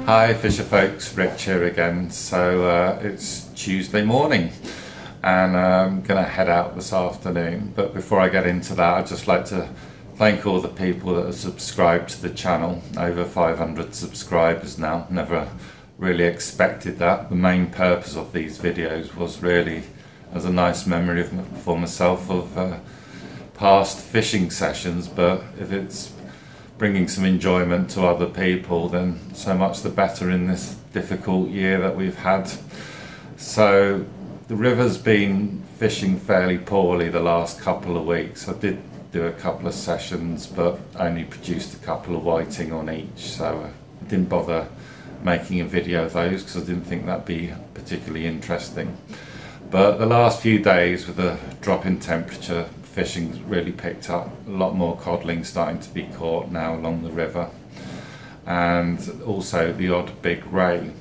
Hi fisher folks, Rich here again. So it's Tuesday morning and I'm going to head out this afternoon, but before I get into that I'd just like to thank all the people that have subscribed to the channel. Over 500 subscribers now, never really expected that. The main purpose of these videos was really as a nice memory for myself of past fishing sessions, but if it's bringing some enjoyment to other people, then so much the better in this difficult year that we've had. So the river's been fishing fairly poorly the last couple of weeks. I did do a couple of sessions but only produced a couple of whiting on each, so I didn't bother making a video of those because I didn't think that'd be particularly interesting. But the last few days with a drop in temperature, fishing's really picked up. A lot more codling starting to be caught now along the river, and also the odd big ray.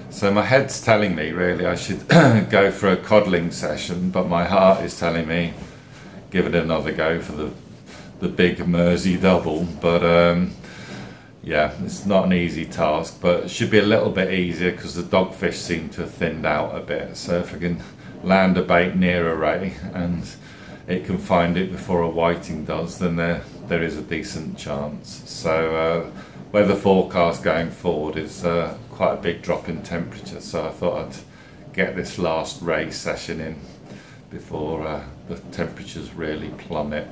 So my head's telling me really I should go for a codling session, but my heart is telling me give it another go for the big Mersey double. But yeah, it's not an easy task, but it should be a little bit easier because the dogfish seem to have thinned out a bit. So if I can land a bait near a ray and it can find it before a whiting does, then there is a decent chance. So weather forecast going forward is quite a big drop in temperature, so I thought I'd get this last ray session in before the temperatures really plummet.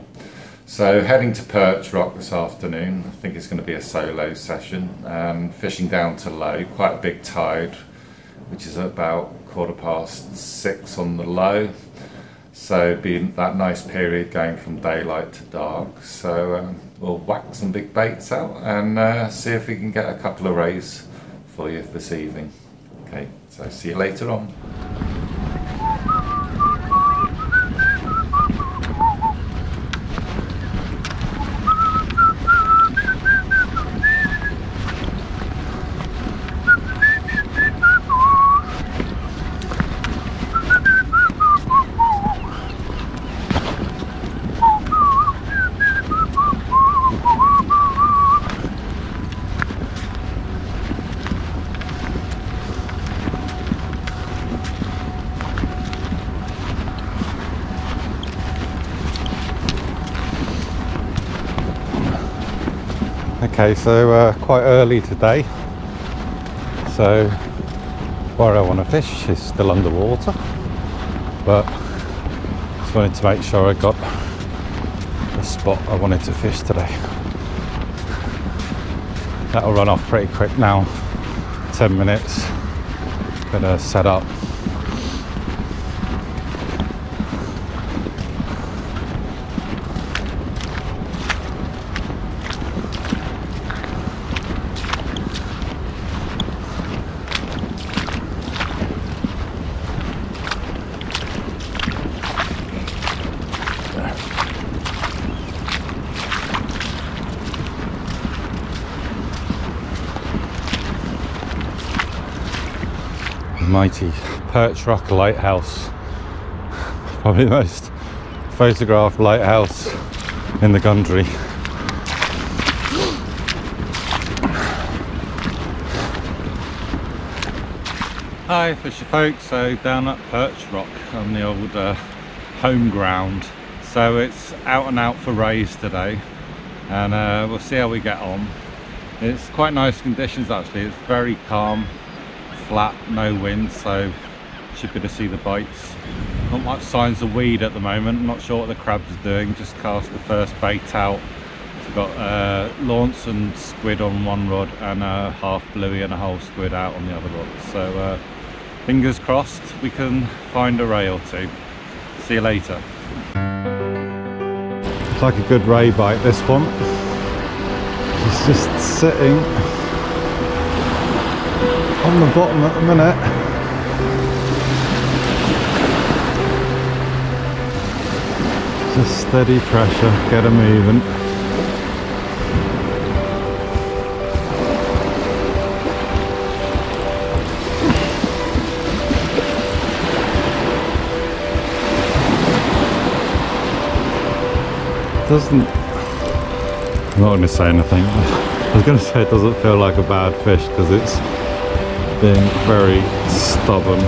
So heading to Perch Rock this afternoon. I think it's going to be a solo session, fishing down to low, quite a big tide, which is about 6:15 on the low. So being that nice period going from daylight to dark. So we'll whack some big baits out and see if we can get a couple of rays for you this evening. Okay, so see you later on. Okay, so quite early today, so where I want to fish is still underwater, but just wanted to make sure I got the spot I wanted to fish today. That'll run off pretty quick now, 10 minutes, gonna set up. Mighty Perch Rock lighthouse, probably the most photographed lighthouse in the country. Hi fisher folks, so down at Perch Rock on the old home ground. So it's out and out for rays today, and we'll see how we get on. It's quite nice conditions actually, it's very calm, flat, no wind, so should be able to see the bites. Not much signs of weed at the moment, not sure what the crabs are doing, just cast the first bait out. So we've got launce and squid on one rod and a half bluey and a whole squid out on the other rod. So fingers crossed we can find a ray or two. See you later. It's like a good ray bite, this one. It's just sitting on the bottom at the minute. Just steady pressure, get her moving. I'm not going to say anything. was going to say it doesn't feel like a bad fish because it's being very stubborn.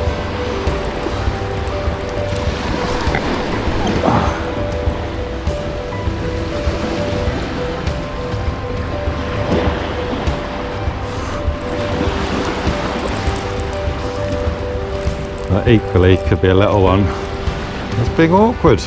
But equally could be a little one. It's being awkward.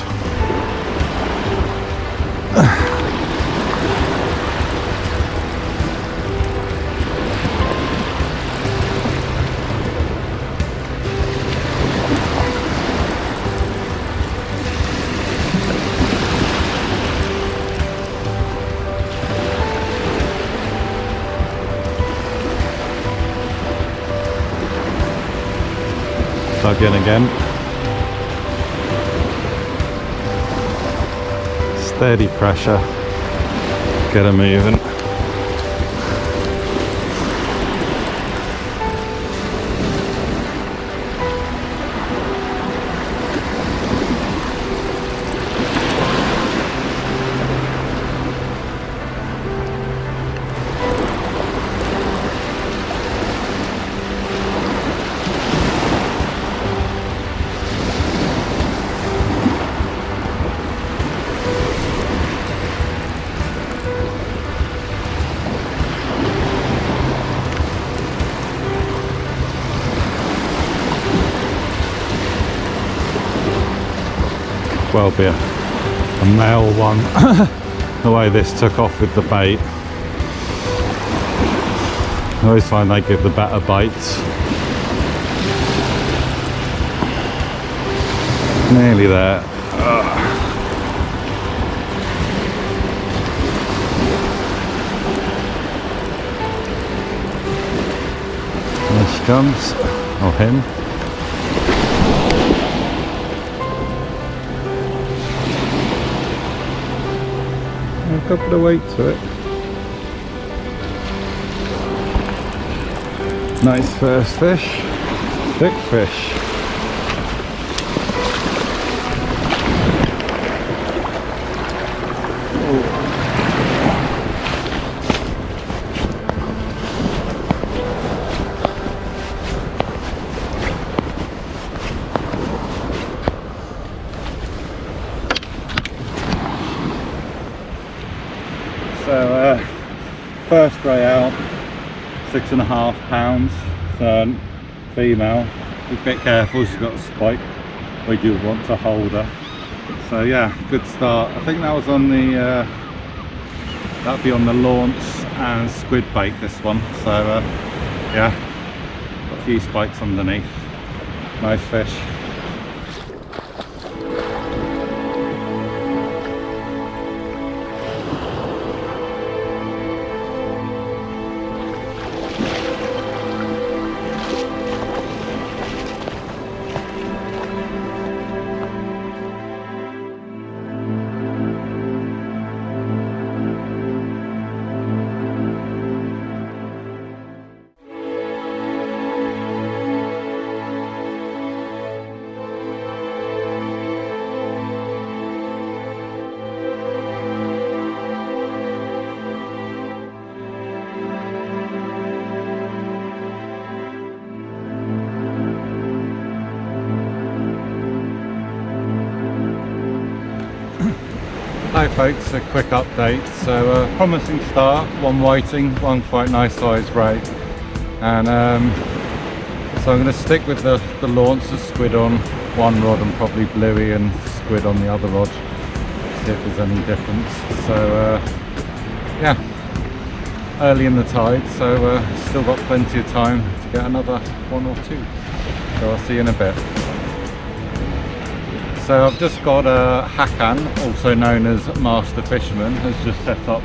Dug in again. Steady pressure. Get her moving. Well be a male one. The way this took off with the bait. I always find they give the better bites. Nearly there. There she comes. Or him. A couple of weight to it. Nice first fish. Thick fish. So first grey out, 6.5 pounds, so female. Be a bit careful, she's got a spike, we do want to hold her. So yeah, good start. I think that was on the, that'd be on the launch and squid bait, this one. So yeah, got a few spikes underneath, nice fish. Hi folks, a quick update. So promising start, one whiting, one quite nice sized ray, and so I'm going to stick with the launch of squid on one rod and probably bluey and squid on the other rod, see if there's any difference. So yeah, early in the tide, so still got plenty of time to get another one or two, so I'll see you in a bit. So I've just got a Hakan, also known as Master Fisherman, has just set up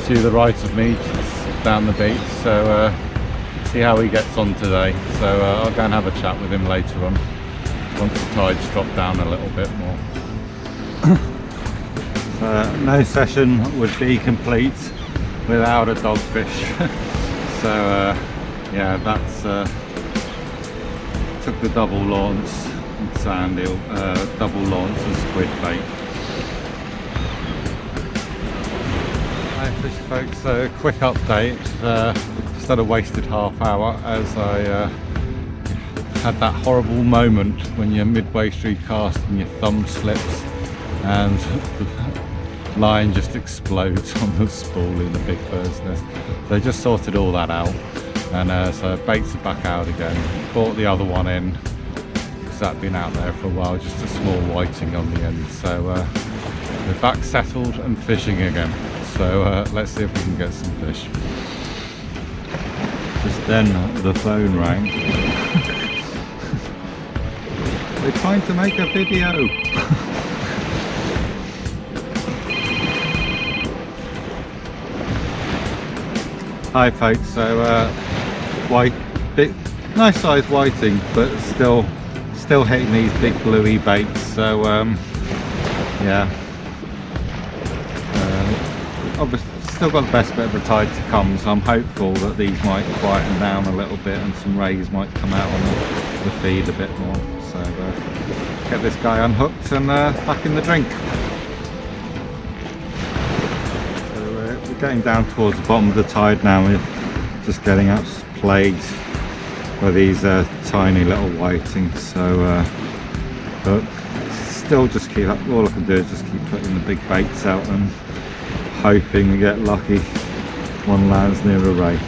to the right of me, just down the beach. So see how he gets on today. So I'll go and have a chat with him later on, once the tide's dropped down a little bit more. No session would be complete without a dogfish. So yeah, that's took the double launch. Sand eel, double launch and squid bait. Hi Hi fish folks, so quick update. Just had a wasted half hour as I had that horrible moment when you're midway through casting, your thumb slips and the line just explodes on the spool in the big bird's nest. So I just sorted all that out, and so baits are back out again. Brought the other one in because that'd been out there for a while, just a small whiting on the end. So we're back settled and fishing again. So let's see if we can get some fish. Just then the phone rang. We're trying to make a video. Hi folks, so nice size whiting, but still hitting these big bluey baits. So yeah. Obviously still got the best bit of the tide to come, so I'm hopeful that these might quieten down a little bit and some rays might come out on the feed a bit more. So get this guy unhooked and back in the drink. So we're getting down towards the bottom of the tide now. We're just getting up plagued by these tiny little whitings. So but still just keep up. All I can do is just keep putting the big baits out and hoping we get lucky, one lands near a ray.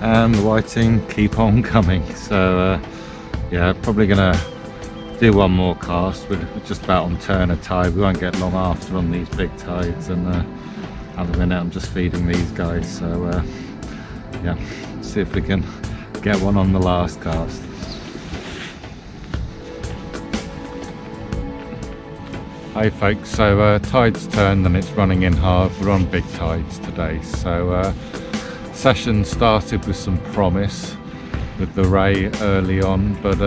And the whiting keep on coming. So yeah, probably gonna do one more cast. We're just about on turn of tide. We won't get long after on these big tides, and at the minute I'm just feeding these guys. So yeah, see if we can get one on the last cast. Hey folks, so tide's turned and it's running in hard. We're on big tides today, so session started with some promise with the ray early on, but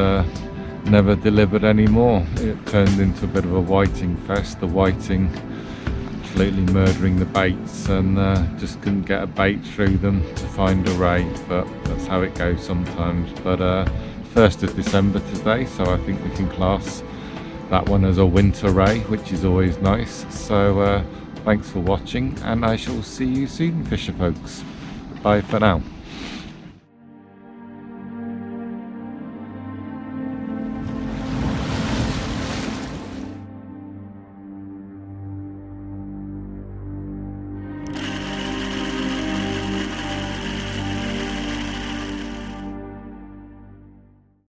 never delivered any more. It turned into a bit of a whiting fest, the whiting absolutely murdering the baits, and just couldn't get a bait through them to find a ray, but that's how it goes sometimes. But 1st of December today, so I think we can class that one as a winter ray, which is always nice. So thanks for watching, and I shall see you soon, fisher folks. Bye for now.